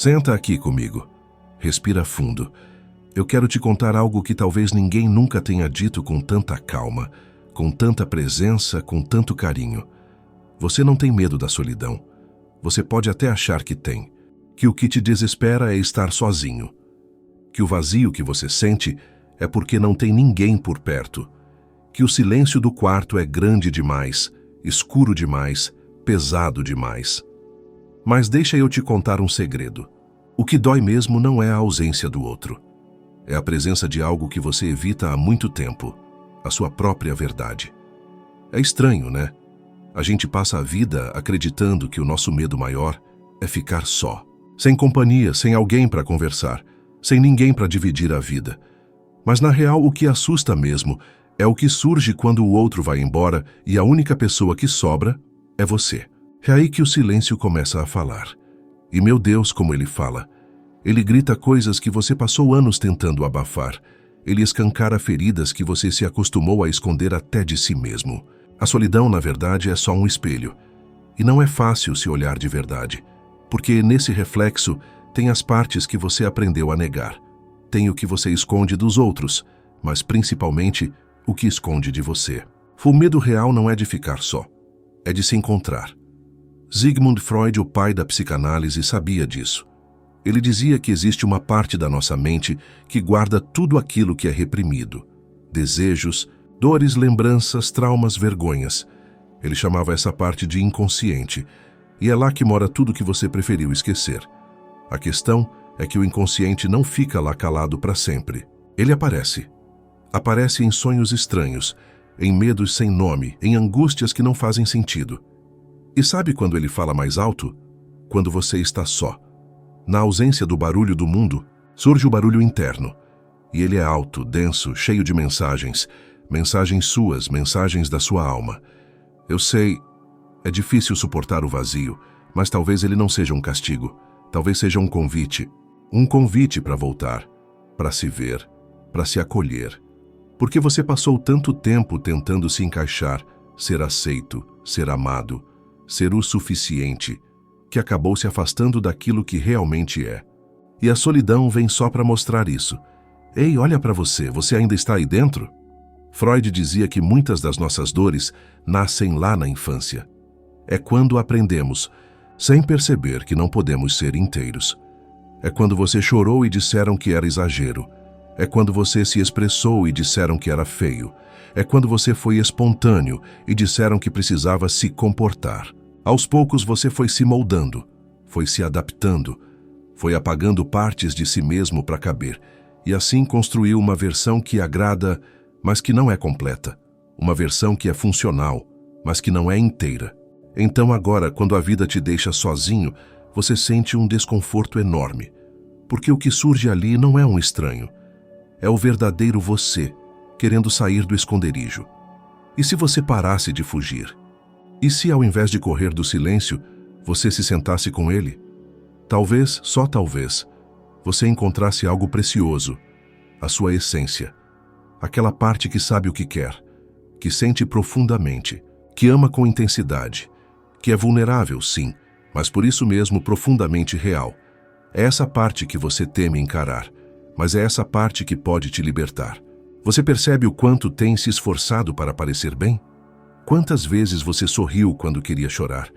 Senta aqui comigo. Respira fundo. Eu quero te contar algo que talvez ninguém nunca tenha dito com tanta calma, com tanta presença, com tanto carinho. Você não tem medo da solidão. Você pode até achar que tem. Que o que te desespera é estar sozinho. Que o vazio que você sente é porque não tem ninguém por perto. Que o silêncio do quarto é grande demais, escuro demais, pesado demais. Mas deixa eu te contar um segredo. O que dói mesmo não é a ausência do outro. É a presença de algo que você evita há muito tempo, a sua própria verdade. É estranho, né? A gente passa a vida acreditando que o nosso medo maior é ficar só. Sem companhia, sem alguém para conversar, sem ninguém para dividir a vida. Mas na real o que assusta mesmo é o que surge quando o outro vai embora e a única pessoa que sobra é você. É aí que o silêncio começa a falar. E meu Deus, como ele fala. Ele grita coisas que você passou anos tentando abafar. Ele escancara feridas que você se acostumou a esconder até de si mesmo. A solidão, na verdade, é só um espelho. E não é fácil se olhar de verdade, porque nesse reflexo tem as partes que você aprendeu a negar. Tem o que você esconde dos outros, mas principalmente o que esconde de você. O medo real não é de ficar só, é de se encontrar. Sigmund Freud, o pai da psicanálise, sabia disso. Ele dizia que existe uma parte da nossa mente que guarda tudo aquilo que é reprimido. Desejos, dores, lembranças, traumas, vergonhas. Ele chamava essa parte de inconsciente. E é lá que mora tudo que você preferiu esquecer. A questão é que o inconsciente não fica lá calado para sempre. Ele aparece. Aparece em sonhos estranhos, em medos sem nome, em angústias que não fazem sentido. E sabe quando ele fala mais alto? Quando você está só. Na ausência do barulho do mundo, surge o barulho interno. E ele é alto, denso, cheio de mensagens. Mensagens suas, mensagens da sua alma. Eu sei, é difícil suportar o vazio, mas talvez ele não seja um castigo. Talvez seja um convite. Um convite para voltar, para se ver, para se acolher. Porque você passou tanto tempo tentando se encaixar, ser aceito, ser amado, ser o suficiente, que acabou se afastando daquilo que realmente é. E a solidão vem só para mostrar isso. Ei, olha para você, você ainda está aí dentro? Freud dizia que muitas das nossas dores nascem lá na infância. É quando aprendemos, sem perceber, que não podemos ser inteiros. É quando você chorou e disseram que era exagero. É quando você se expressou e disseram que era feio. É quando você foi espontâneo e disseram que precisava se comportar. Aos poucos você foi se moldando, foi se adaptando, foi apagando partes de si mesmo para caber, e assim construiu uma versão que agrada, mas que não é completa, uma versão que é funcional, mas que não é inteira. Então agora, quando a vida te deixa sozinho, você sente um desconforto enorme, porque o que surge ali não é um estranho, é o verdadeiro você, querendo sair do esconderijo. E se você parasse de fugir? E se, ao invés de correr do silêncio, você se sentasse com ele? Talvez, só talvez, você encontrasse algo precioso, a sua essência. Aquela parte que sabe o que quer, que sente profundamente, que ama com intensidade, que é vulnerável, sim, mas por isso mesmo profundamente real. É essa parte que você teme encarar, mas é essa parte que pode te libertar. Você percebe o quanto tem se esforçado para parecer bem? Quantas vezes você sorriu quando queria chorar?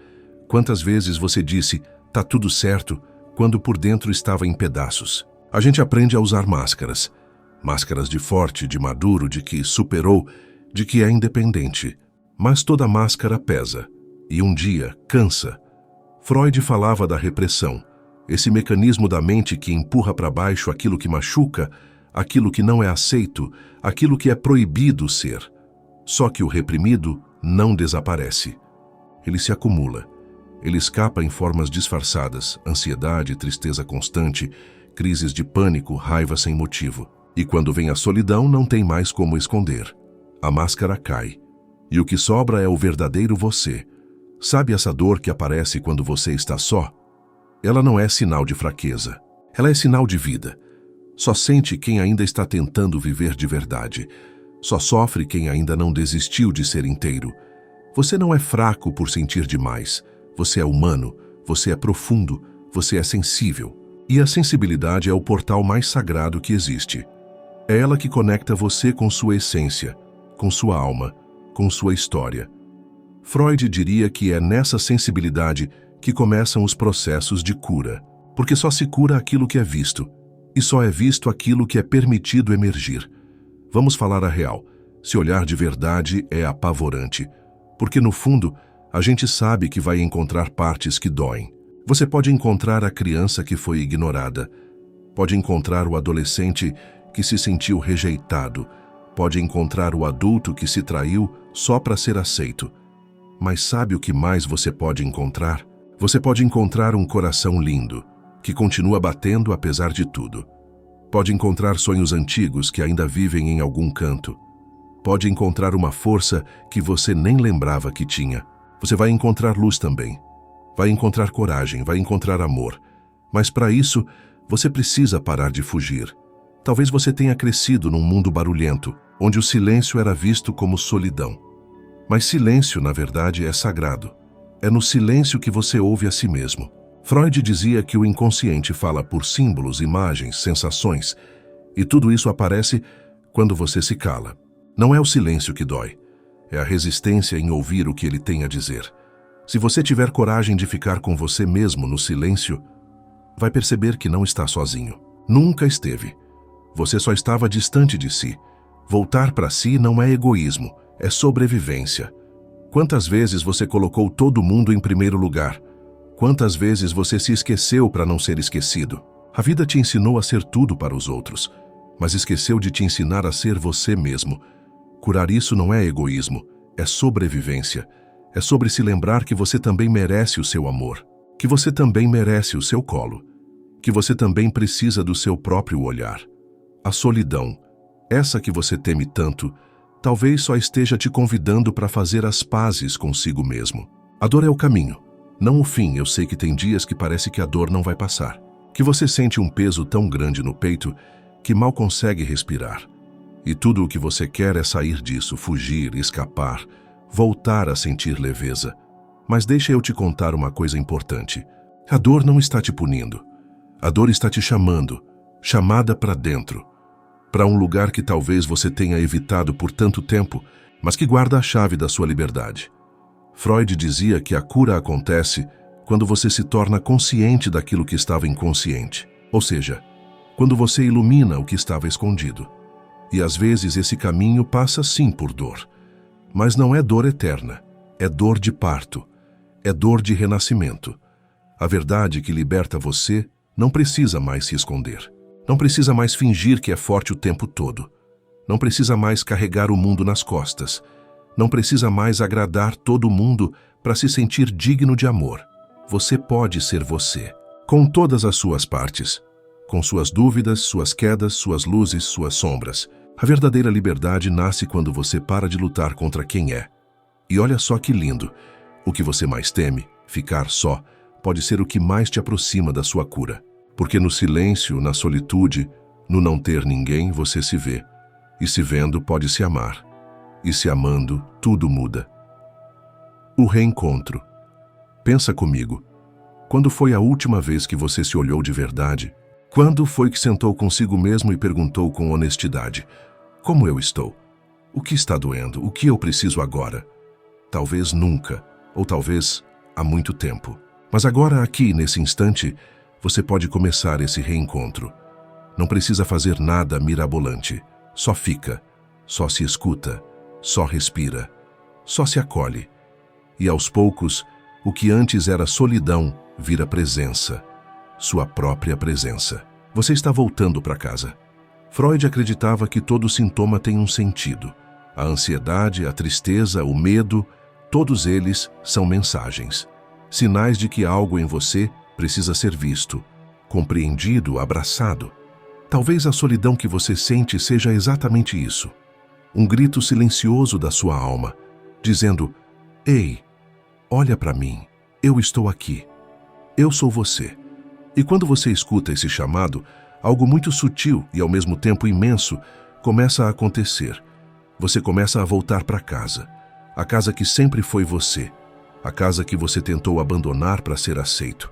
Quantas vezes você disse, tá tudo certo, quando por dentro estava em pedaços? A gente aprende a usar máscaras. Máscaras de forte, de maduro, de que superou, de que é independente. Mas toda máscara pesa. E um dia, cansa. Freud falava da repressão. Esse mecanismo da mente que empurra para baixo aquilo que machuca, aquilo que não é aceito, aquilo que é proibido ser. Só que o reprimido não desaparece. Ele se acumula. Ele escapa em formas disfarçadas, ansiedade, tristeza constante, crises de pânico, raiva sem motivo. E quando vem a solidão, não tem mais como esconder. A máscara cai. E o que sobra é o verdadeiro você. Sabe essa dor que aparece quando você está só? Ela não é sinal de fraqueza. Ela é sinal de vida. Só sente quem ainda está tentando viver de verdade. Só sofre quem ainda não desistiu de ser inteiro. Você não é fraco por sentir demais. Você é humano, você é profundo, você é sensível. E a sensibilidade é o portal mais sagrado que existe. É ela que conecta você com sua essência, com sua alma, com sua história. Freud diria que é nessa sensibilidade que começam os processos de cura, porque só se cura aquilo que é visto, e só é visto aquilo que é permitido emergir. Vamos falar a real. Se olhar de verdade é apavorante, porque no fundo a gente sabe que vai encontrar partes que doem. Você pode encontrar a criança que foi ignorada, pode encontrar o adolescente que se sentiu rejeitado, pode encontrar o adulto que se traiu só para ser aceito. Mas sabe o que mais você pode encontrar? Você pode encontrar um coração lindo, que continua batendo apesar de tudo. Pode encontrar sonhos antigos que ainda vivem em algum canto. Pode encontrar uma força que você nem lembrava que tinha. Você vai encontrar luz também. Vai encontrar coragem, vai encontrar amor. Mas para isso, você precisa parar de fugir. Talvez você tenha crescido num mundo barulhento, onde o silêncio era visto como solidão. Mas silêncio, na verdade, é sagrado. É no silêncio que você ouve a si mesmo. Freud dizia que o inconsciente fala por símbolos, imagens, sensações, e tudo isso aparece quando você se cala. Não é o silêncio que dói, é a resistência em ouvir o que ele tem a dizer. Se você tiver coragem de ficar com você mesmo no silêncio, vai perceber que não está sozinho. Nunca esteve. Você só estava distante de si. Voltar para si não é egoísmo, é sobrevivência. Quantas vezes você colocou todo mundo em primeiro lugar? Quantas vezes você se esqueceu para não ser esquecido? A vida te ensinou a ser tudo para os outros, mas esqueceu de te ensinar a ser você mesmo. Curar isso não é egoísmo, é sobrevivência. É sobre se lembrar que você também merece o seu amor, que você também merece o seu colo, que você também precisa do seu próprio olhar. A solidão, essa que você teme tanto, talvez só esteja te convidando para fazer as pazes consigo mesmo. A dor é o caminho, não o fim. Eu sei que tem dias que parece que a dor não vai passar, que você sente um peso tão grande no peito que mal consegue respirar. E tudo o que você quer é sair disso, fugir, escapar, voltar a sentir leveza. Mas deixa eu te contar uma coisa importante. A dor não está te punindo. A dor está te chamando, chamada para dentro, para um lugar que talvez você tenha evitado por tanto tempo, mas que guarda a chave da sua liberdade. Freud dizia que a cura acontece quando você se torna consciente daquilo que estava inconsciente, ou seja, quando você ilumina o que estava escondido. E às vezes esse caminho passa sim por dor. Mas não é dor eterna, é dor de parto, é dor de renascimento. A verdade que liberta você não precisa mais se esconder. Não precisa mais fingir que é forte o tempo todo. Não precisa mais carregar o mundo nas costas. Não precisa mais agradar todo mundo para se sentir digno de amor. Você pode ser você, com todas as suas partes, com suas dúvidas, suas quedas, suas luzes, suas sombras. A verdadeira liberdade nasce quando você para de lutar contra quem é. E olha só que lindo, o que você mais teme, ficar só, pode ser o que mais te aproxima da sua cura. Porque no silêncio, na solitude, no não ter ninguém, você se vê. E se vendo, pode se amar. E se amando, tudo muda. O reencontro. Pensa comigo. Quando foi a última vez que você se olhou de verdade? Quando foi que sentou consigo mesmo e perguntou com honestidade: como eu estou? O que está doendo? O que eu preciso agora? Talvez nunca, ou talvez há muito tempo. Mas agora, aqui, nesse instante, você pode começar esse reencontro. Não precisa fazer nada mirabolante. Só fica, só se escuta, só respira, só se acolhe. E aos poucos, o que antes era solidão vira presença. Sua própria presença. Você está voltando para casa. Freud acreditava que todo sintoma tem um sentido. A ansiedade, a tristeza, o medo, todos eles são mensagens. Sinais de que algo em você precisa ser visto, compreendido, abraçado. Talvez a solidão que você sente seja exatamente isso. Um grito silencioso da sua alma, dizendo: ei, olha para mim, eu estou aqui. Eu sou você. E quando você escuta esse chamado, algo muito sutil e ao mesmo tempo imenso começa a acontecer. Você começa a voltar para casa. A casa que sempre foi você. A casa que você tentou abandonar para ser aceito.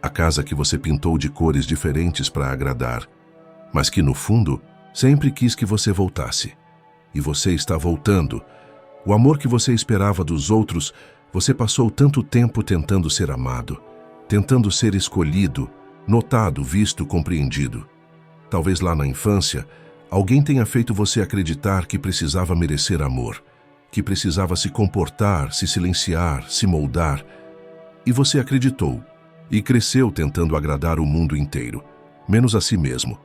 a casa que você pintou de cores diferentes para agradar, mas que no fundo sempre quis que você voltasse. E você está voltando. O amor que você esperava dos outros, você passou tanto tempo tentando ser amado, tentando ser escolhido, notado, visto, compreendido. Talvez lá na infância, alguém tenha feito você acreditar que precisava merecer amor, que precisava se comportar, se silenciar, se moldar. E você acreditou, e cresceu tentando agradar o mundo inteiro, menos a si mesmo.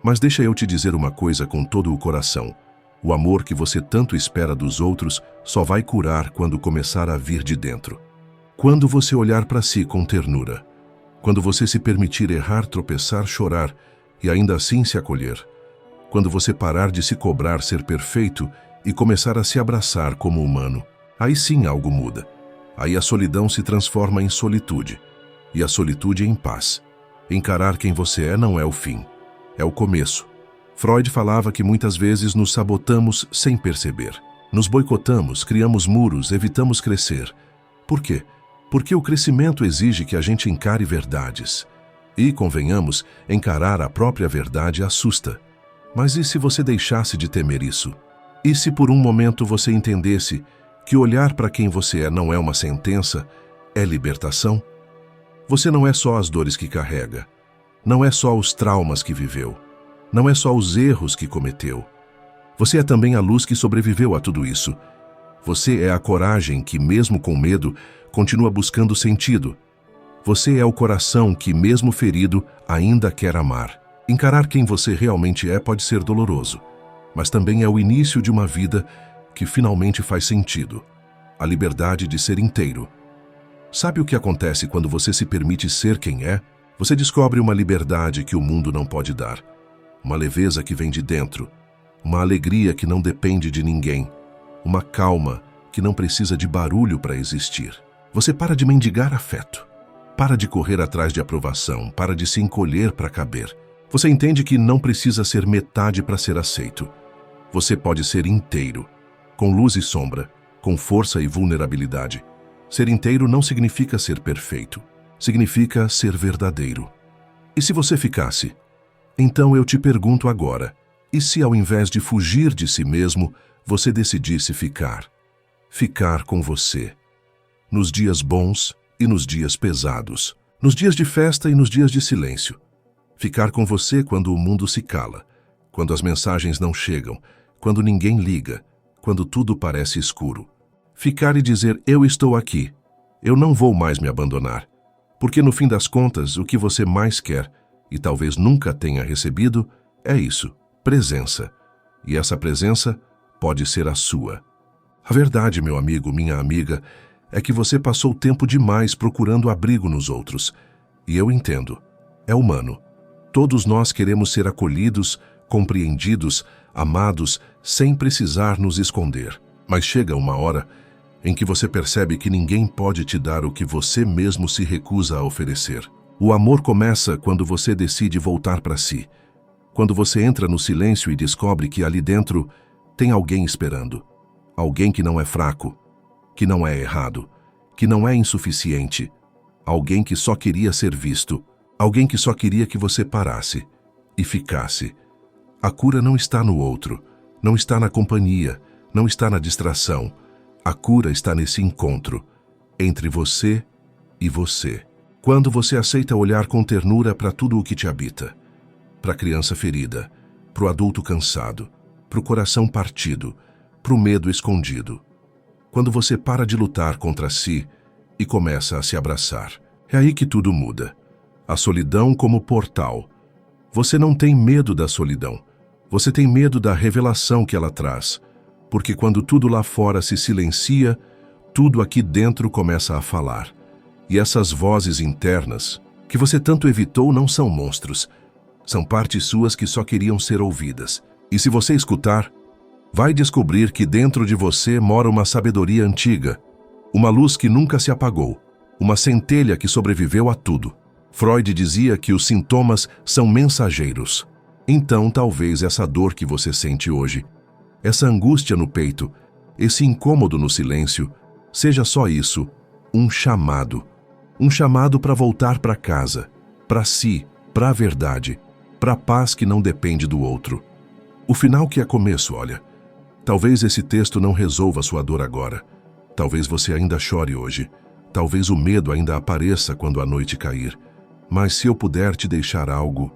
Mas deixa eu te dizer uma coisa com todo o coração. O amor que você tanto espera dos outros só vai curar quando começar a vir de dentro. Quando você olhar para si com ternura. Quando você se permitir errar, tropeçar, chorar e ainda assim se acolher. Quando você parar de se cobrar ser perfeito e começar a se abraçar como humano. Aí sim algo muda. Aí a solidão se transforma em solitude. E a solitude em paz. Encarar quem você é não é o fim. É o começo. Freud falava que muitas vezes nos sabotamos sem perceber. Nos boicotamos, criamos muros, evitamos crescer. Por quê? Porque o crescimento exige que a gente encare verdades. E, convenhamos, encarar a própria verdade assusta. Mas e se você deixasse de temer isso? E se por um momento você entendesse que olhar para quem você é não é uma sentença, é libertação? Você não é só as dores que carrega. Não é só os traumas que viveu. Não é só os erros que cometeu. Você é também a luz que sobreviveu a tudo isso. Você é a coragem que, mesmo com medo, continua buscando sentido. Você é o coração que, mesmo ferido, ainda quer amar. Encarar quem você realmente é pode ser doloroso, mas também é o início de uma vida que finalmente faz sentido. A liberdade de ser inteiro. Sabe o que acontece quando você se permite ser quem é? Você descobre uma liberdade que o mundo não pode dar. Uma leveza que vem de dentro, uma alegria que não depende de ninguém, uma calma que não precisa de barulho para existir. Você para de mendigar afeto, para de correr atrás de aprovação, para de se encolher para caber. Você entende que não precisa ser metade para ser aceito. Você pode ser inteiro, com luz e sombra, com força e vulnerabilidade. Ser inteiro não significa ser perfeito, significa ser verdadeiro. E se você ficasse? Então eu te pergunto agora, e se ao invés de fugir de si mesmo, você decidisse ficar? Ficar com você. Nos dias bons e nos dias pesados. Nos dias de festa e nos dias de silêncio. Ficar com você quando o mundo se cala. Quando as mensagens não chegam. Quando ninguém liga. Quando tudo parece escuro. Ficar e dizer, eu estou aqui. Eu não vou mais me abandonar. Porque no fim das contas, o que você mais quer e talvez nunca tenha recebido, é isso, presença. E essa presença pode ser a sua. A verdade, meu amigo, minha amiga, é que você passou tempo demais procurando abrigo nos outros. E eu entendo, é humano. Todos nós queremos ser acolhidos, compreendidos, amados, sem precisar nos esconder. Mas chega uma hora em que você percebe que ninguém pode te dar o que você mesmo se recusa a oferecer. O amor começa quando você decide voltar para si. Quando você entra no silêncio e descobre que ali dentro tem alguém esperando. Alguém que não é fraco, que não é errado, que não é insuficiente. Alguém que só queria ser visto. Alguém que só queria que você parasse e ficasse. A cura não está no outro, não está na companhia, não está na distração. A cura está nesse encontro, entre você e você. Quando você aceita olhar com ternura para tudo o que te habita, para a criança ferida, para o adulto cansado, para o coração partido, para o medo escondido. Quando você para de lutar contra si e começa a se abraçar, é aí que tudo muda. A solidão como portal. Você não tem medo da solidão, você tem medo da revelação que ela traz, porque quando tudo lá fora se silencia, tudo aqui dentro começa a falar. E essas vozes internas, que você tanto evitou, não são monstros. São partes suas que só queriam ser ouvidas. E se você escutar, vai descobrir que dentro de você mora uma sabedoria antiga, uma luz que nunca se apagou, uma centelha que sobreviveu a tudo. Freud dizia que os sintomas são mensageiros. Então, talvez essa dor que você sente hoje, essa angústia no peito, esse incômodo no silêncio, seja só isso, um chamado. Um chamado para voltar para casa, para si, para a verdade, para a paz que não depende do outro. O final que é começo, olha. Talvez esse texto não resolva sua dor agora. Talvez você ainda chore hoje. Talvez o medo ainda apareça quando a noite cair. Mas se eu puder te deixar algo,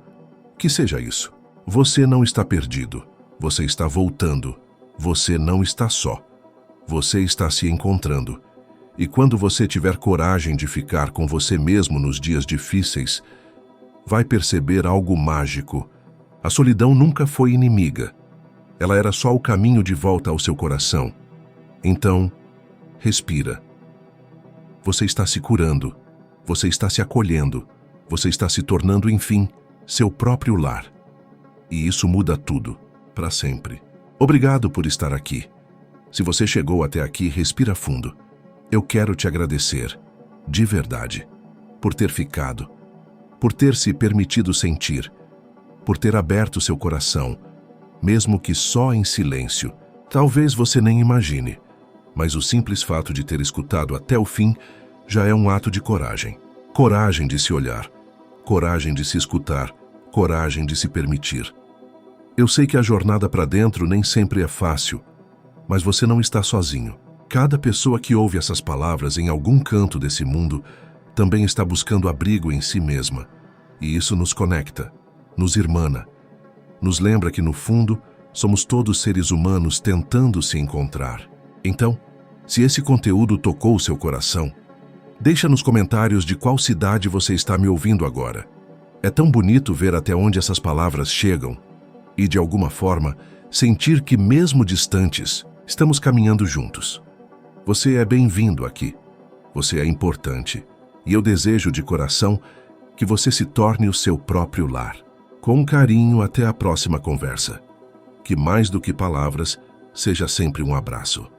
que seja isso. Você não está perdido. Você está voltando. Você não está só. Você está se encontrando. E quando você tiver coragem de ficar com você mesmo nos dias difíceis, vai perceber algo mágico. A solidão nunca foi inimiga. Ela era só o caminho de volta ao seu coração. Então, respira. Você está se curando. Você está se acolhendo. Você está se tornando, enfim, seu próprio lar. E isso muda tudo, para sempre. Obrigado por estar aqui. Se você chegou até aqui, respira fundo. Eu quero te agradecer, de verdade, por ter ficado, por ter se permitido sentir, por ter aberto seu coração, mesmo que só em silêncio. Talvez você nem imagine, mas o simples fato de ter escutado até o fim já é um ato de coragem. Coragem de se olhar, coragem de se escutar, coragem de se permitir. Eu sei que a jornada para dentro nem sempre é fácil, mas você não está sozinho. Cada pessoa que ouve essas palavras em algum canto desse mundo também está buscando abrigo em si mesma. E isso nos conecta, nos irmana, nos lembra que no fundo somos todos seres humanos tentando se encontrar. Então, se esse conteúdo tocou o seu coração, deixa nos comentários de qual cidade você está me ouvindo agora. É tão bonito ver até onde essas palavras chegam e, de alguma forma, sentir que mesmo distantes, estamos caminhando juntos. Você é bem-vindo aqui. Você é importante. E eu desejo de coração que você se torne o seu próprio lar. Com carinho, até a próxima conversa. Que mais do que palavras, seja sempre um abraço.